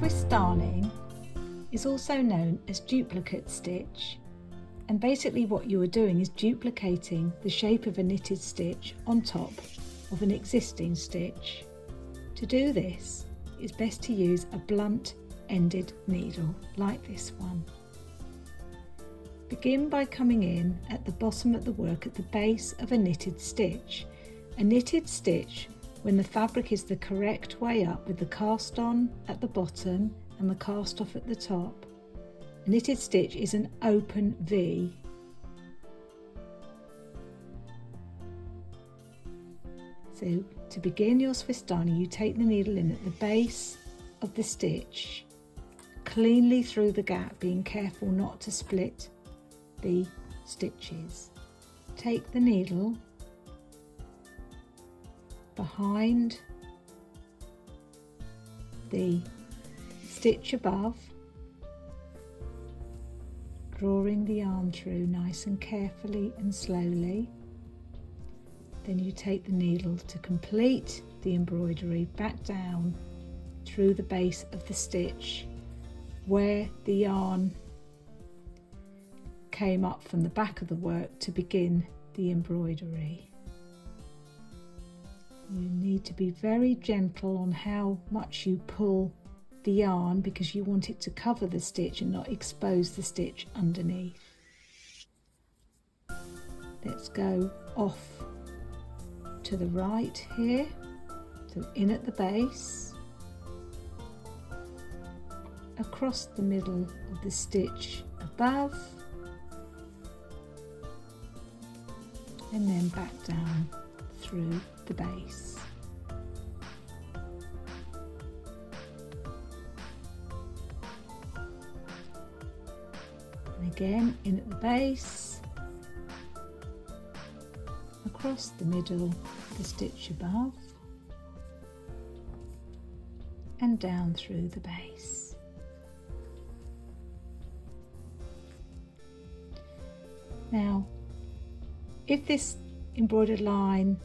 Swiss darning is also known as duplicate stitch, and basically what you are doing is duplicating the shape of a knitted stitch on top of an existing stitch. To do this, it's best to use a blunt ended needle like this one. Begin by coming in at the bottom of the work at the base of a knitted stitch. A knitted stitch, when the fabric is the correct way up with the cast on at the bottom and the cast off at the top. A knitted stitch is an open V. So to begin your Swiss darning, you take the needle in at the base of the stitch, cleanly through the gap, being careful not to split the stitches. Take the needle behind the stitch above, drawing the yarn through nice and carefully and slowly. Then you take the needle to complete the embroidery back down through the base of the stitch where the yarn came up from the back of the work to begin the embroidery. You need to be very gentle on how much you pull the yarn because you want it to cover the stitch and not expose the stitch underneath. Let's go off to the right here, so in at the base, across the middle of the stitch above, and then back down through the base. And again in at the base, across the middle, the stitch above, and down through the base. Now, if this embroidered line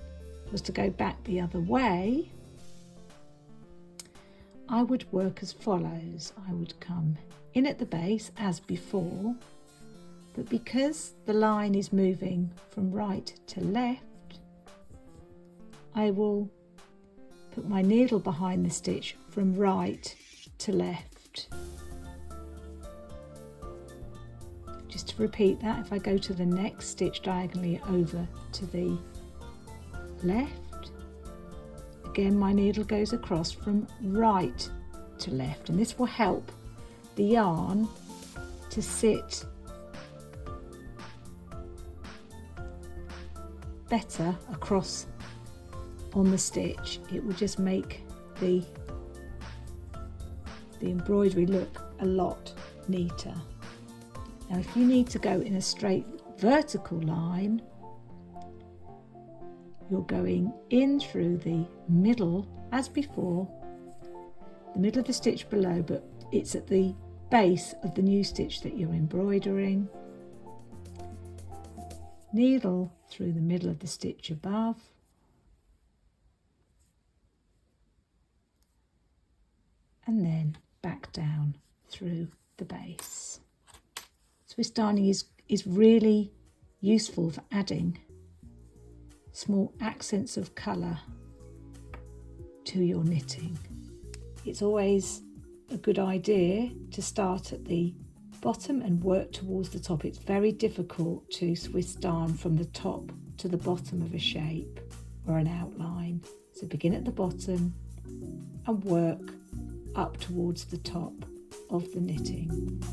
was to go back the other way, I would work as follows. I would come in at the base as before, but because the line is moving from right to left, I will put my needle behind the stitch from right to left. Just to repeat that, if I go to the next stitch diagonally over to the left, again my needle goes across from right to left, and this will help the yarn to sit better across on the stitch. It will just make the embroidery look a lot neater. Now if you need to go in a straight vertical line, you're going in through the middle as before, the middle of the stitch below, but it's at the base of the new stitch that you're embroidering. Needle through the middle of the stitch above, and then back down through the base. Swiss darning is really useful for adding small accents of colour to your knitting. It's always a good idea to start at the bottom and work towards the top. It's very difficult to Swiss darn from the top to the bottom of a shape or an outline. So begin at the bottom and work up towards the top of the knitting.